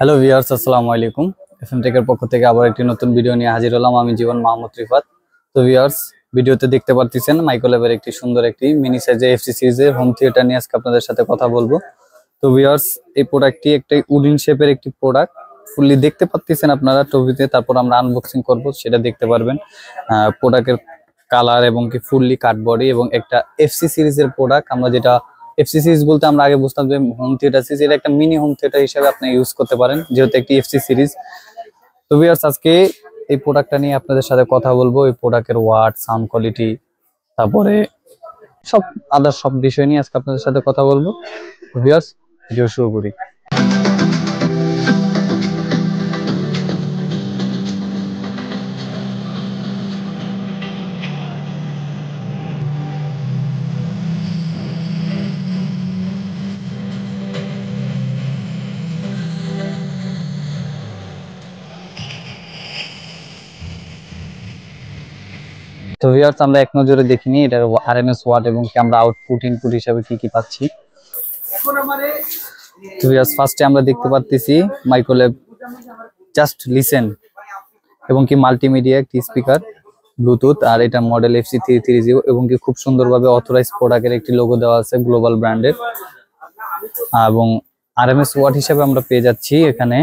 Hello viewers, আসসালামু আলাইকুম। FM টেকের পক্ষ থেকে আবার একটি নতুন ভিডিও নিয়ে হাজির হলাম। আমি জীবন মাহমুদ রিফাত। তো ভিউয়ার্স, ভিডিওতে দেখতে পাচ্ছেন মাইক্রোল্যাবের একটি সুন্দর একটি মিনি সাইজের এফসি সিরিজের হোম থিয়েটার নিয়ে আজকে আপনাদের সাথে কথা বলবো। তো ভিউয়ার্স, এই প্রোডাক্টটি একটা উডেন শেপের একটি প্রোডাক্ট। ফুললি দেখতে পাচ্ছেন আপনারা ছবিতে, তারপর আমরা আনবক্সিং করব, সেটা দেখতে পারবেন। প্রোডাক্টের কালার এবং কি ফুললি কাঠবডি এবং একটা এফসি সিরিজের প্রোডাক্ট। আমরা যেটা এফসি সিরিজ বলতে আমরা আগে বুঝতাম যে হোম থিয়েটার সিরিজ, এটা একটা মিনি হোম থিয়েটার হিসেবে আপনি ইউজ করতে পারেন, যেহেতু একটি এফসি সিরিজ। তো ভিউয়ার্স, আজকে এই প্রোডাক্টটা নিয়ে আপনাদের সাথে কথা বলবো। এই প্রোডাক্টের ওয়াট, সাউন্ড কোয়ালিটি, তারপরে সব আদার সব বিষয় নিয়ে আজকে আপনাদের সাথে কথা বলবো। ভিউয়ার্স, ভিডিও শুরু করি। তো ভিউয়ার্স, আমরা এক নজরে দেখিনি এটার আরএমএস ওয়াট এবং কি আমরা আউটপুট ইনপুট হিসাবে কি কি পাচ্ছি। তো ভিউয়ার্স, ফার্স্টে আমরা দেখতে পাচ্ছি মাইক্রোল্যাব জাস্ট লিসেন এবং কি মাল্টিমিডিয়া একটি স্পিকার, ব্লুটুথ, আর এটা মডেল FC330 এবং কি খুব সুন্দরভাবে অথরাইজ প্রোডাক্টের একটি লোগো দেওয়া আছে গ্লোবাল ব্র্যান্ডের। এবং আরএমএস ওয়াট হিসাবে আমরা পেয়ে যাচ্ছি এখানে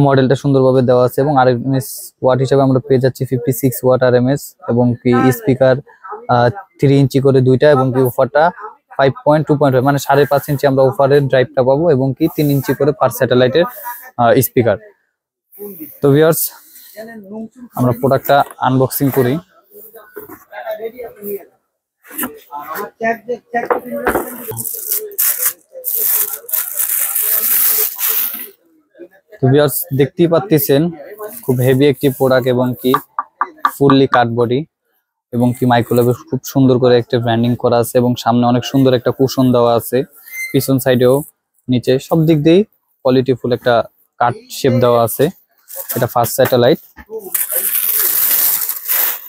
মডেলটা সুন্দরভাবে দেওয়া আছে এবং আরএমএস ওয়াট হিসাবে আমরা পেয়ে যাচ্ছি 56 ওয়াট আরএমএস এবং কি স্পিকার 3 ইঞ্চি করে দুইটা এবং কি ওফারটা 5.2.5 মানে 5.5 ইঞ্চি আমরা ওফারের ড্রাইভটা পাবো এবং কি 3 ইঞ্চি করে পার স্যাটেলাইটের স্পিকার। তো ভিউয়ার্স, আমরা প্রোডাক্টটা আনবক্সিং করি। তো ভিউয়ার্স, দেখতেই পাচ্ছেন খুব হেভি একটি প্রোডাক্ট এবং কি ফুললি কাঠবডি এবং কি মাইক্রোল্যাবে খুব সুন্দর করে একটা ব্র্যান্ডিং করা আছে এবং সামনে অনেক সুন্দর একটা কুশন দেওয়া আছে। পিছন সাইডেও নিচে সব দিক দিয়েই কোয়ালিটি ফুল একটা কাট শেপ দেওয়া আছে। এটা ফার্স্ট স্যাটেলাইট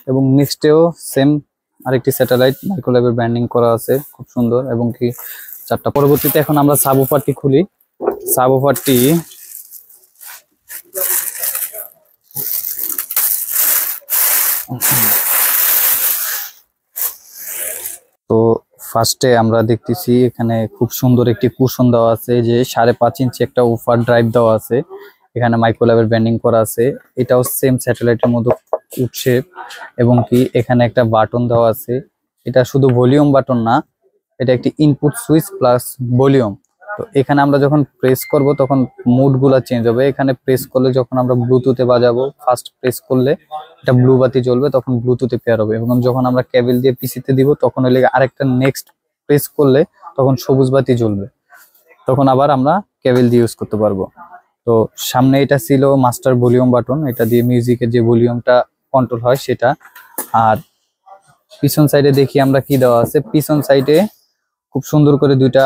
এবং নেক্সটেও সেম আরেকটি স্যাটেলাইট মাইক্রোল্যাবের ব্র্যান্ডিং করা আছে খুব সুন্দর এবং কি চারটা। পরবর্তীতে এখন আমরা সাবওুফারটি খুলি। সাবওুফারটি তো ফার্স্টে আমরা দেখতেছি এখানে খুব সুন্দর একটি কুশন দেওয়া আছে, যে 5.5 ইঞ্চি একটা ওফার ড্রাইভ দেওয়া আছে। এখানে মাইক্রোল্যাবের ব্র্যান্ডিং করা আছে। এটাও সেম স্যাটেলাইটের মতো উঠছে এবং কি এখানে একটা বাটন দেওয়া আছে। এটা শুধু ভলিউম বাটন না, এটা একটি ইনপুট সুইচ প্লাস ভলিউম। তো এখানে আমরা যখন প্রেস করব তখন মুড গুলা চেঞ্জ হবে। এখানে প্রেস করলে যখন আমরা ব্লুটুথে বাজাবো, ফার্স্ট প্রেস করলে এটা ব্লু বাতি জ্বলবে, তখন ব্লুটুথে পেয়ার হবে এবং যখন আমরা কেবল দিয়ে পিসিতে দিব তখন হলে আরেকটা নেক্সট প্রেস করলে তখন সবুজ বাতি জ্বলবে, তখন আবার আমরা কেবল দিয়ে ইউজ করতে পারবো। তো সামনে এটা ছিল মাস্টার ভলিউম বাটন, এটা দিয়ে মিউজিকের যে ভলিউমটা কন্ট্রোল হয় সেটা। আর পিছন সাইডে দেখি আমরা কি দেওয়া আছে। পিছন সাইডে খুব সুন্দর করে দুইটা,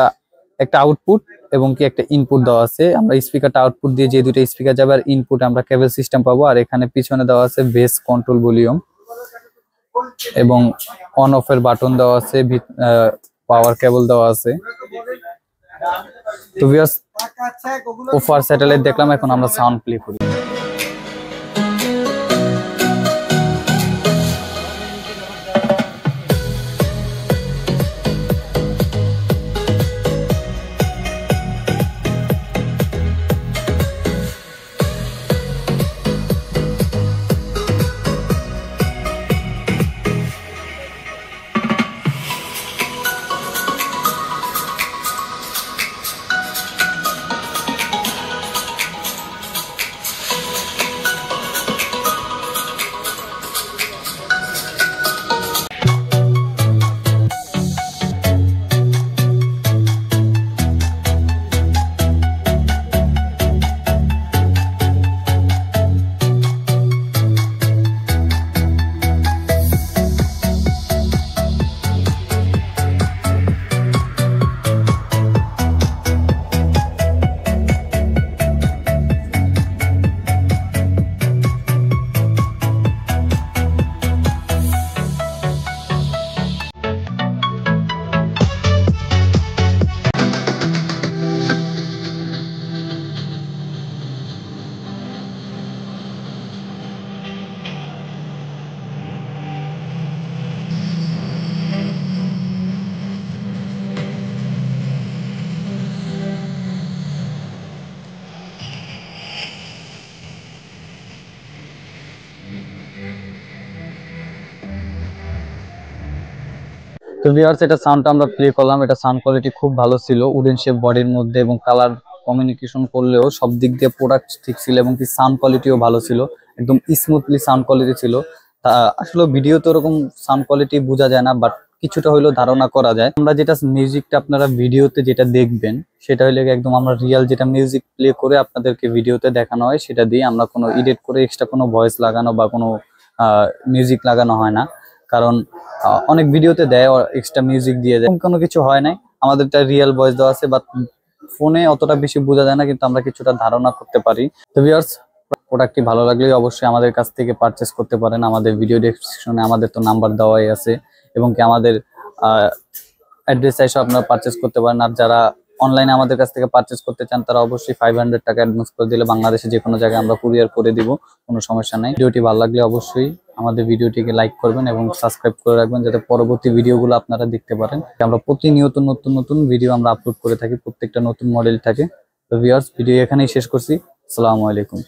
একটা আউটপুট এবং কি একটা ইনপুট দেওয়া আছে। আমরা স্পিকারটা আউটপুট দিয়ে যে দুইটা স্পিকার যাবে আর ইনপুট আমরা কেবল সিস্টেম পাবো। আর এখানে পিছনে দেওয়া আছে বেস কন্ট্রোল ভলিউম এবং অন অফ এর বাটন দেওয়া আছে, পাওয়ার কেবল দেওয়া আছে। তো ভিউয়ার্স, ওফার স্যাটেলাইট দেখলাম, এখন আমরা সাউন্ড প্লে করি। তো ভিউয়ার্স, এটা সাউন্ডটা আমরা প্লে করলাম, এটা সাউন্ড কোয়ালিটি খুব ভালো ছিল উডেন শেপ বডির মধ্যে, এবং কালার কমিউনিকেশন করলেও সব দিক দিয়ে প্রোডাক্ট ঠিক ছিল, এবং কি সাউন্ড কোয়ালিটিও ভালো ছিল, একদম স্মুথলি সাউন্ড কোয়ালিটি ছিল। তা আসলে ভিডিওতে ওরকম সাউন্ড কোয়ালিটি বোঝা যায় না, বাট কিছুটা হইলেও ধারণা করা যায়। আমরা যেটা মিউজিকটা আপনারা ভিডিওতে যেটা দেখবেন সেটা হইলে একদম আমরা রিয়েল যেটা মিউজিক প্লে করে আপনাদেরকে ভিডিওতে দেখানো হয়, সেটা দিয়ে আমরা কোনো এডিট করে এক্সট্রা কোনো ভয়েস লাগানো বা কোনো মিউজিক লাগানো হয় না। কারণ অনেক ভিডিওতে দেয় এক্সট্রা মিউজিক দিয়ে দেয়, কোনো কিছু হয় নাই, আমাদেরটা রিয়েল ভয়েস দেওয়া আছে, বাট ফোনে অতটা বেশি বোঝা যায় না, কিন্তু আমরা কিছুটা ধারণা করতে পারি। তো ভিউয়ার্স, প্রোডাক্টটি ভালো লাগলে অবশ্যই আমাদের কাছ থেকে পারচেস করতে পারেন। আমাদের ভিডিও ডেসক্রিপশনে আমাদের তো নাম্বার দেওয়াই আছে, এবং কি আমাদের অ্যাড্রেস এসে আপনারা পারচেস করতে পারেন। আর যারা অনলাইনে আমাদের কাছ থেকে পারচেস করতে চান তারা অবশ্যই 500 টাকা অ্যাডভান্স করে দিলে বাংলাদেশে যে কোনো জায়গায় আমরা কুরিয়ার করে দিব, কোনো সমস্যা নাই। ভিডিওটি ভালো লাগলে অবশ্যই আমাদের ভিডিওটিকে লাইক করবেন এবং সাবস্ক্রাইব করে রাখবেন, যাতে পরবর্তী ভিডিওগুলো আপনারা দেখতে পারেন। আমরা প্রতিনিয়ত নতুন নতুন ভিডিও আমরা আপলোড করে থাকি, প্রত্যেকটা নতুন মডেল থাকে। তো ভিউয়ার্স, ভিডিও এখানেই শেষ করছি। আসসালামু আলাইকুম।